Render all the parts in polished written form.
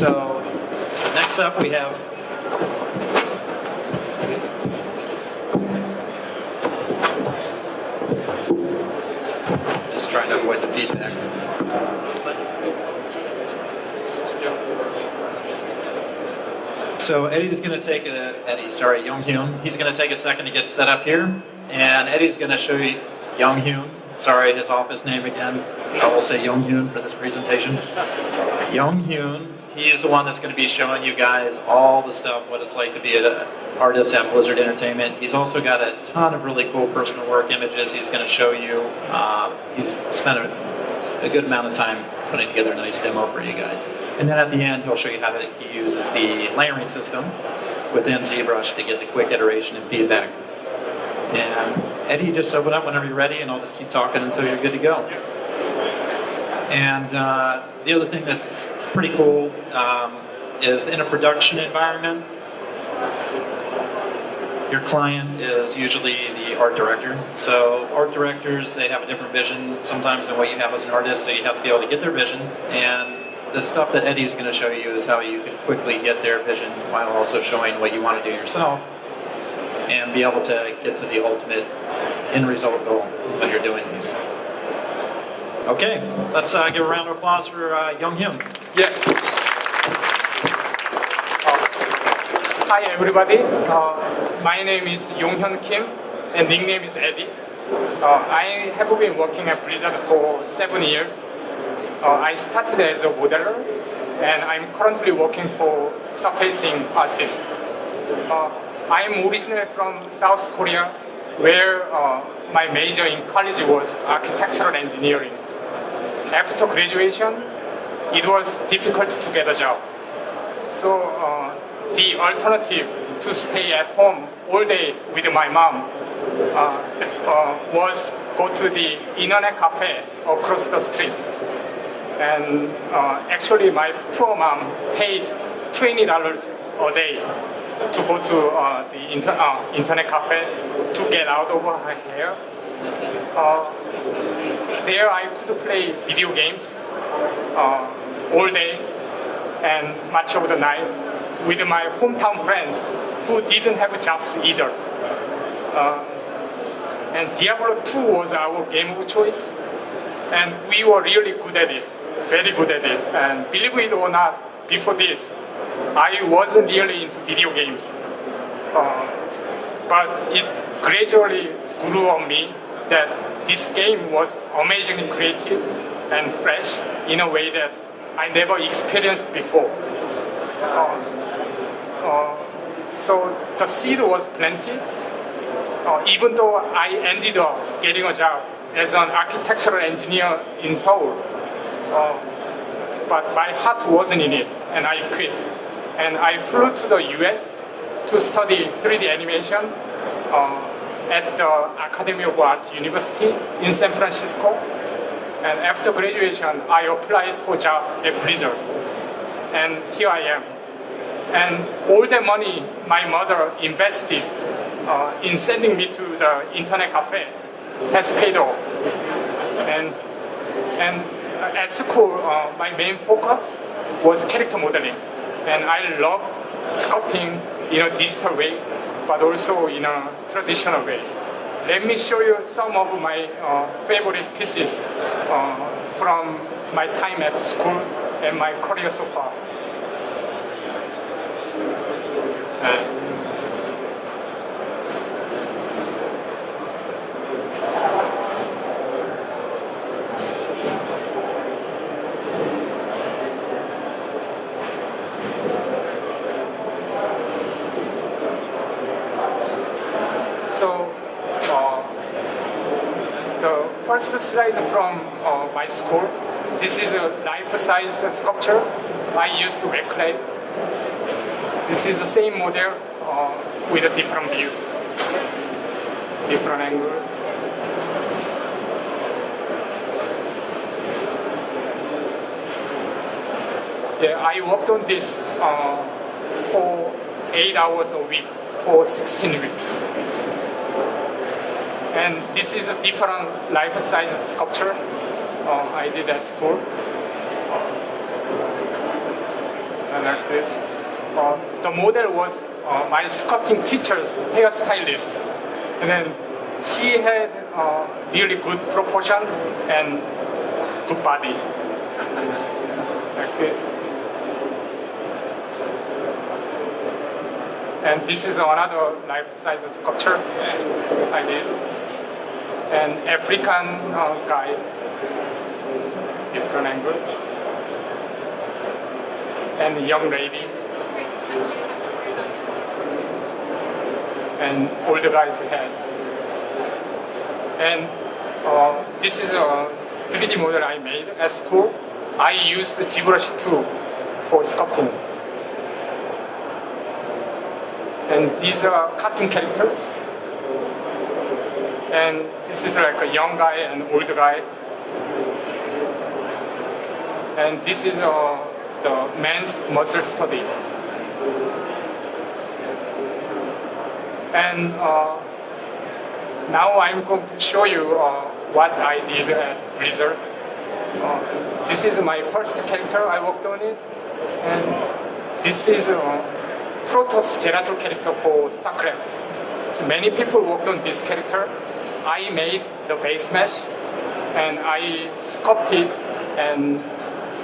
So next up we have just trying to avoid the feedback. So Eddie's going to take Yong Hyun. He's going to take a second to get set up here, and Eddie's going to show you Yong Hyun. Sorry, his office name again. I will say Yong Hyun for this presentation. Yong Hyun, he's the one that's going to be showing you guys all the stuff, what it's like to be an artist at Blizzard Entertainment. He's also got a ton of really cool personal work images he's going to show you. He's spent a good amount of time putting together a nice demo for you guys. And then at the end, he'll show you how he uses the layering system within ZBrush to get the quick iteration and feedback. And Eddie, just open up whenever you're ready, and I'll just keep talking until you're good to go. And the other thing that's pretty cool is in a production environment, your client is usually the art director. So art directors, they have a different vision sometimes than what you have as an artist, so you have to be able to get their vision. And the stuff that Eddie's going to show you is how you can quickly get their vision while also showing what you want to do yourself and be able to get to the ultimate end result goal when you're doing these. Okay, let's give a round of applause for Yong Hyun. Yeah. Hi everybody. My name is Yong Hyun Kim, and nickname is Eddie. I have been working at Blizzard for 7 years. I started as a modeler, and I'm currently working for surfacing artist. I am originally from South Korea, where my major in college was architectural engineering. After graduation, it was difficult to get a job. So the alternative to stay at home all day with my mom was go to the internet cafe across the street. And actually my poor mom paid $20 a day to go to the internet cafe to get out of her hair. There I could play video games all day and much of the night with my hometown friends who didn't have jobs either. And Diablo 2 was our game of choice, and we were really good at it, very good at it. And believe it or not, before this, I wasn't really into video games. But it gradually grew on me that this game was amazingly creative and fresh in a way that I never experienced before. So the seed was planted, even though I ended up getting a job as an architectural engineer in Seoul. But my heart wasn't in it, and I quit. And I flew to the US to study 3D animation at the Academy of Art University in San Francisco. And after graduation, I applied for a job at Blizzard. And here I am. And all the money my mother invested in sending me to the internet cafe has paid off. And at school, my main focus was character modeling. And I loved sculpting in a digital way, but also in a traditional way. Let me show you some of my favorite pieces from my time at school and my career so far. So the first slide from my school. This is a life-sized sculpture I used to recreate. This is the same model with a different view, different angle. Yeah, I worked on this for 8 hours a week for 16 weeks. And this is a different life-size sculpture I did at school. like this. The model was my sculpting teacher's hairstylist, and then he had really good proportion and good body, like this. And this is another life-size sculpture I did. An African guy, different angle, and a young lady, and old guy's head. And this is a 3D model I made at school. I used the ZBrush 2 for sculpting. And these are cartoon characters. And this is like a young guy and old guy. And this is the man's muscle study. And now I'm going to show you what I did at Blizzard. This is my first character I worked on it. And this is Protoss generator character for StarCraft. So many people worked on this character. I made the base mesh, and I sculpted and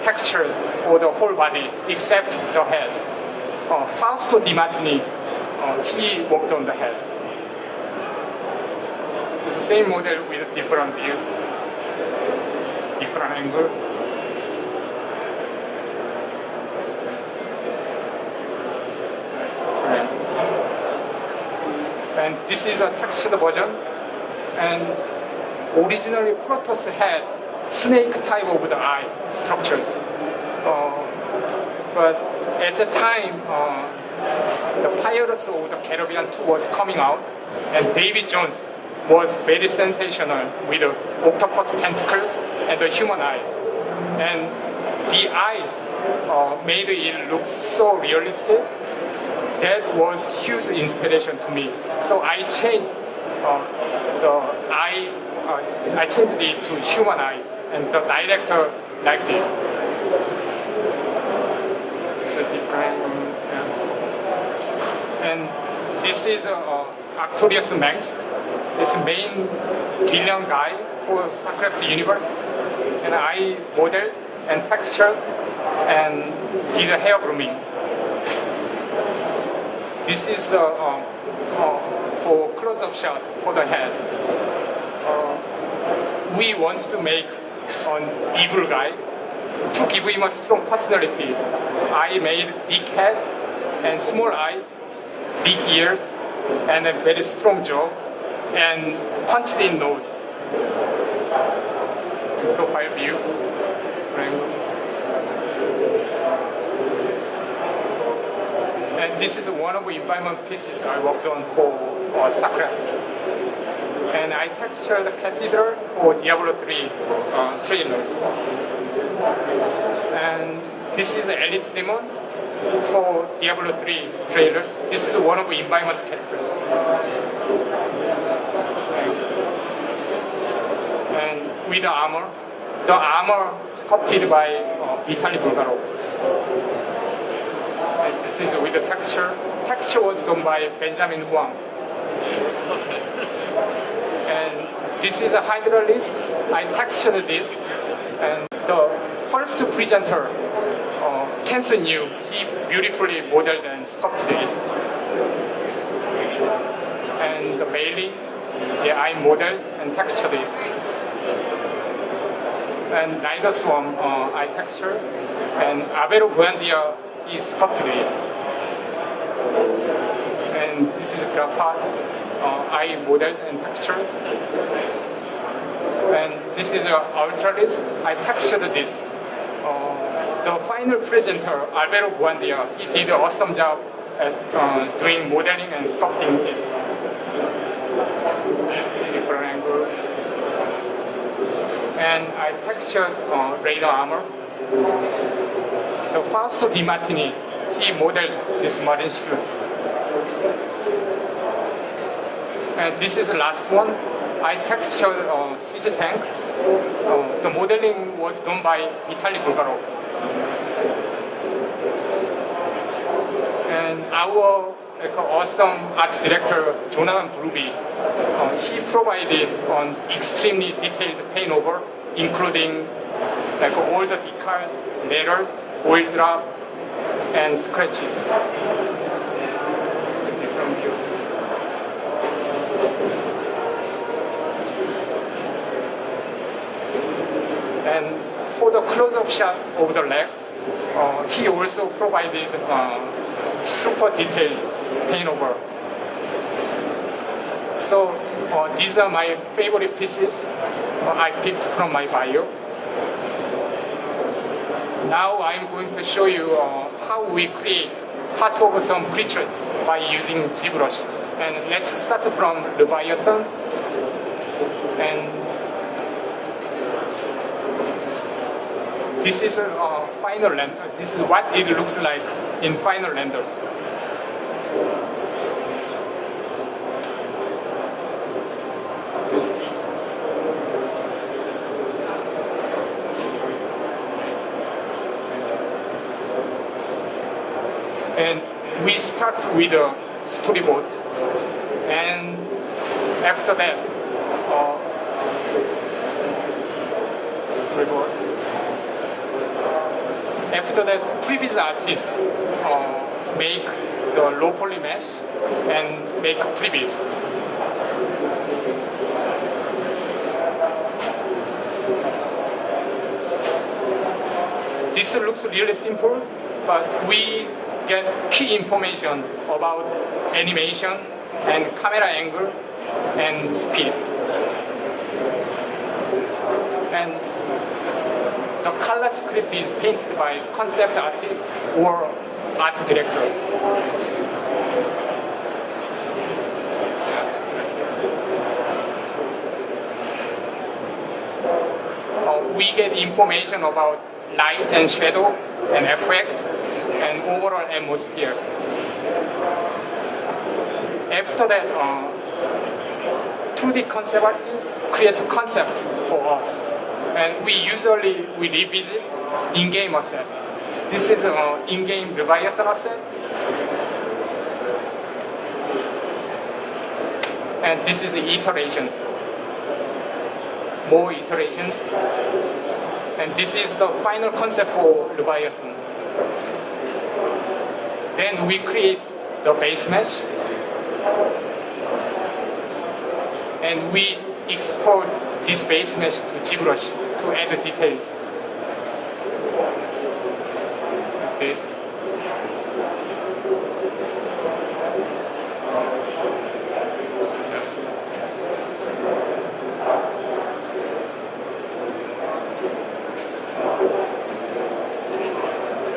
textured for the whole body except the head. Fausto Di Martini, he worked on the head. It's the same model with a different view, different angle. And this is a textured version. And originally Protoss had snake type of the eye structures. But at the time, the Pirates of the Caribbean 2 was coming out, and Davy Jones was very sensational with the octopus tentacles and the human eye. And the eyes made it look so realistic. That was huge inspiration to me. So I changed the eye. I changed it to human eyes, and the director liked it. It's a different. And this is Arcturus Max. It's main villain guy for StarCraft universe, and I modeled and textured and did a hair grooming. This is the for close-up shot for the head. We want to make an evil guy to give him a strong personality. I made big head and small eyes, big ears, and a very strong jaw, and punched in nose. Profile view. And this is one of the environment pieces I worked on for StarCraft. And I textured the cathedral for Diablo 3 trailers. And this is the Elite Demon for Diablo 3 trailers. This is one of the environment characters. And with the armor sculpted by Vitaly Bulgarov. And this is with the texture. Texture was done by Benjamin Huang. And this is a Hydralisk. I textured this. And the first presenter, Kenson Wu, he beautifully modeled and sculpted it. And the Bailey, yeah, I modeled and textured it. And Niger Swarm, I textured. And Alvaro Buendia, he sculpted it. And this is the part I modeled and textured. And this is Ultralisk. I textured this. The final presenter, Alvaro Buendia, he did an awesome job at doing modeling and sculpting it. Different angle. And I textured radar armor. The Fausto Di Martini, he modeled this marine suit. And this is the last one. I textured siege tank. The modeling was done by Vitaly Bulgarov. our awesome art director, Jonathan Bruby, he provided an extremely detailed paint over, including all the decals, letters, oil drop, and scratches. From here. And for the close-up shot of the leg, he also provided super detailed paint over. So these are my favorite pieces I picked from my bio. Now I'm going to show you how we create part of some creatures by using ZBrush. And let's start from Leviathan. And this is a final render. This is what it looks like in final renders. And we start with a storyboard, and after that, After that, previous artists make the low poly mesh and make previous. This looks really simple, but we get key information about animation and camera angle and speed. And the color script is painted by concept artist or art director. We get information about light and shadow and FX and overall atmosphere. After that, 2D concept artists create a concept for us. And we usually revisit in-game asset. This is an in-game Leviathan asset. And this is the iterations. More iterations. And this is the final concept for Leviathan. Then we create the base mesh. And we export this base mesh to ZBrush to add the details. Like this.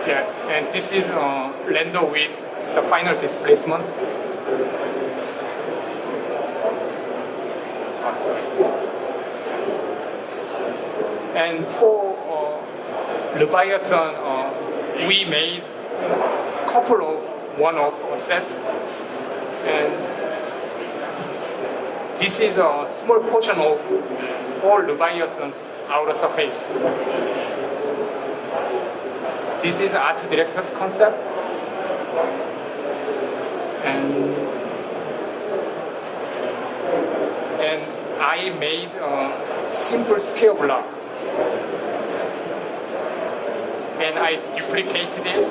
Yeah, and this is render with the final displacement. And for Leviathan, we made a couple of one-off sets. And this is a small portion of all Leviathan's outer surface. This is art director's concept. And I made a simple scale block. And I duplicated it,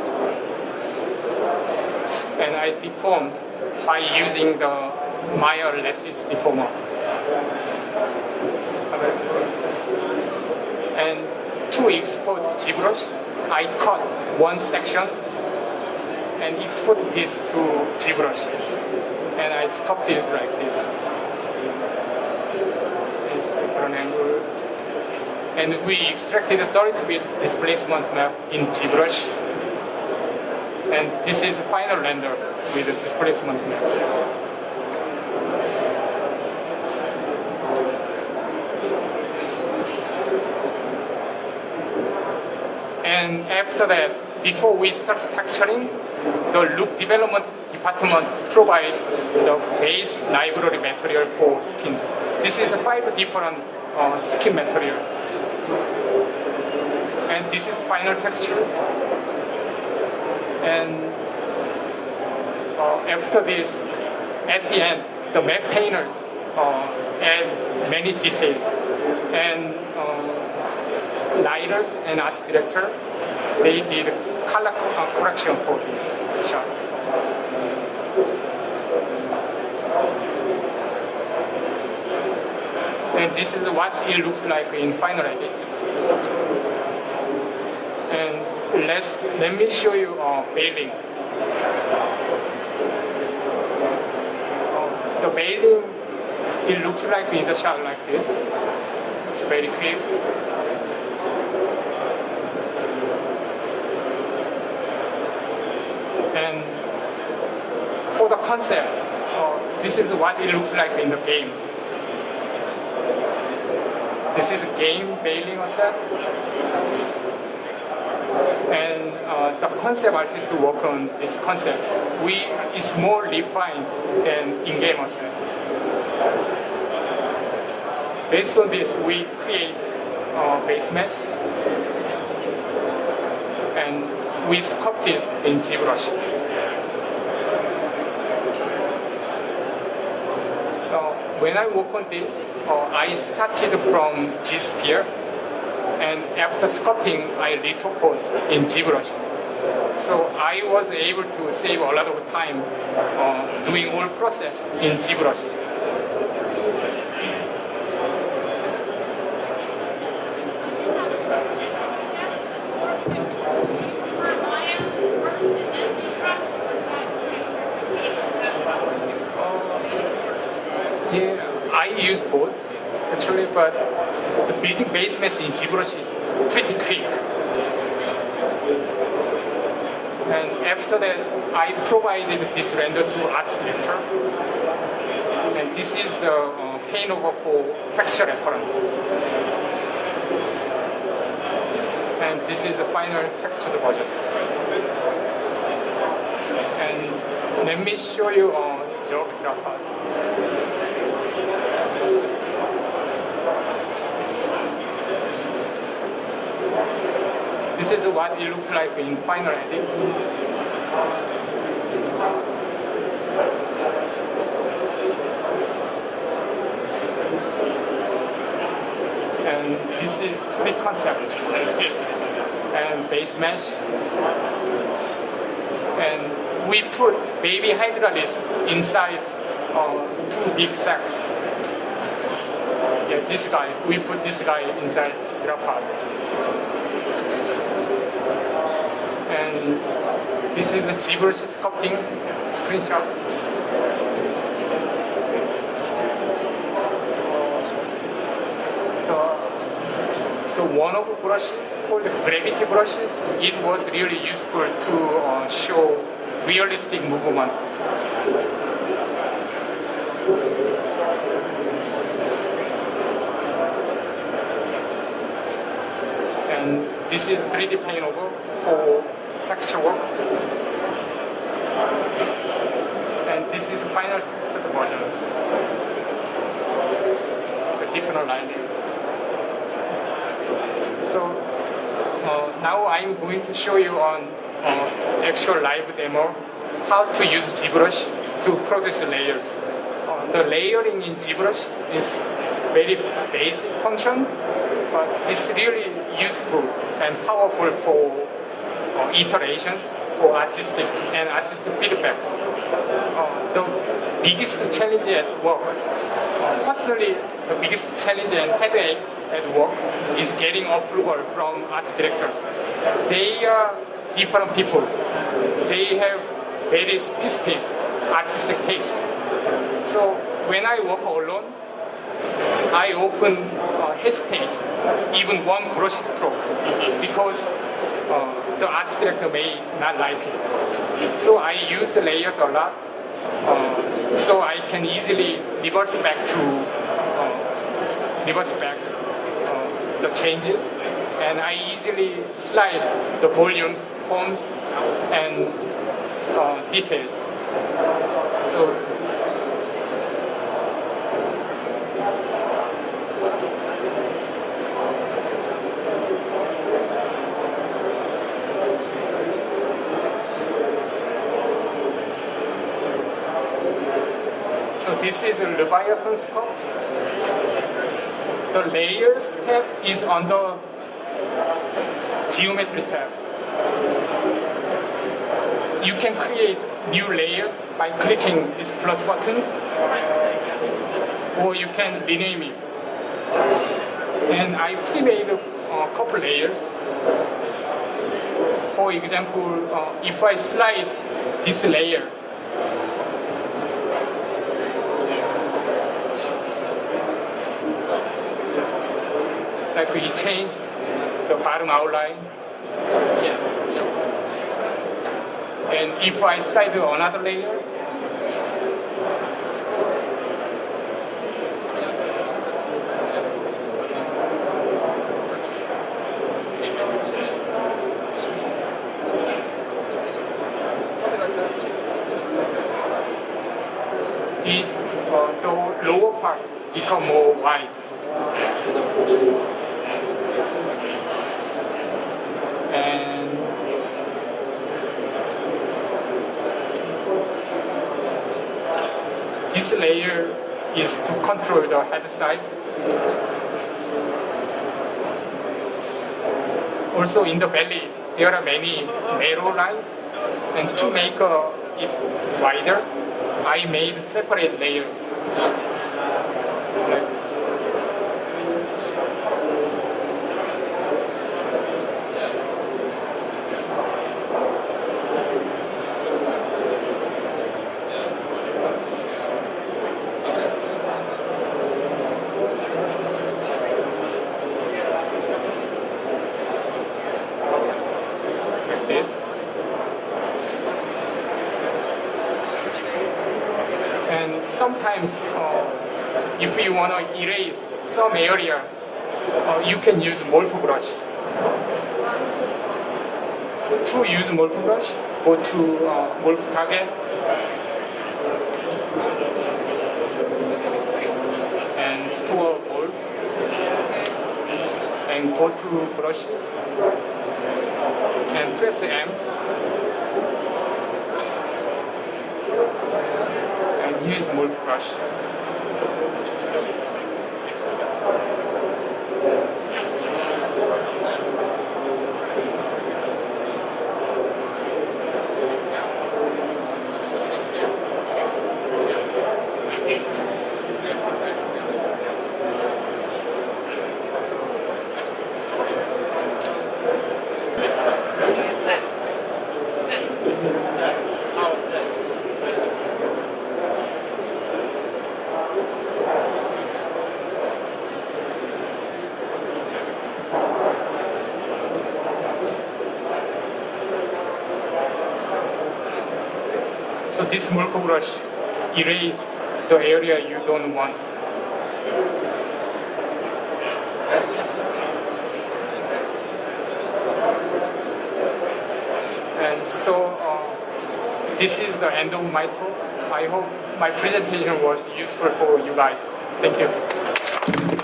and I deformed by using the Maya lattice deformer. And to export ZBrush, I cut one section and export this to ZBrush, and I sculpted it like this. It's different angle. And we extracted a 32-bit displacement map in ZBrush. And this is the final render with the displacement map. And after that, before we start texturing, the look development department provides the base library material for skins. This is 5 different skin materials. And this is final textures. And after this, at the end, the map painters add many details, and lighters and art director, they did color correction for this shot. And this is what it looks like in final edit. And let me show you veiling. The veiling, it looks like in the shot like this. It's very quick. And for the concept, this is what it looks like in the game. This is a game veiling asset. And the concept artist work on this concept. It's more refined than in-game asset. Based on this, we create base mesh, and we sculpt it in ZBrush. When I work on this, I started from G-sphere, and after sculpting, I retopos in ZBrush. So I was able to save a lot of time doing all process in ZBrush. Yeah, I use both actually, but the building base mesh in ZBrush is pretty quick. And after that, I provided this render to art director. And this is the paint over for texture reference. And this is the final textured version. And let me show you job part. This is what it looks like in final edit. And this is 3D concept and base mesh. And we put baby hydraulics inside 2 big sacks. Yeah, this guy, we put this guy inside graphite. And this is a ZBrush sculpting screenshot. The one of the brushes called gravity brushes, it was really useful to show realistic movement. And this is 3D paint over for texture work. And this is final textured version. The different lighting. So now I'm going to show you on actual live demo how to use ZBrush to produce layers. The layering in ZBrush is very basic function, but it's really useful and powerful for iterations, for artistic feedbacks. The biggest challenge at work, personally, the biggest challenge and headache at work is getting approval from art directors. They are different people. They have very specific artistic taste. So when I work alone, I often hesitate even one brush stroke because the art director may not like it. So I use the layers a lot, so I can easily reverse back the changes, and I easily slide the volumes, forms, and details. So So this is a Leviathan sculpt. The layers tab is on the geometry tab. You can create new layers by clicking this plus button, or you can rename it. And I pre-made a couple layers. For example, if I slide this layer, like we changed the bottom outline. And if I slide another layer, the lower part become more wide. And this layer is to control the head size. Also in the belly, there are many narrow lines, and to make it wider, I made separate layers. Sometimes, if you want to erase some area, you can use morph brush. To use morph brush, go to morph target and store morph, and go to brushes and press M. Use morph brush. So this morph brush erases the area you don't want. And so this is the end of my talk. I hope my presentation was useful for you guys. Thank you.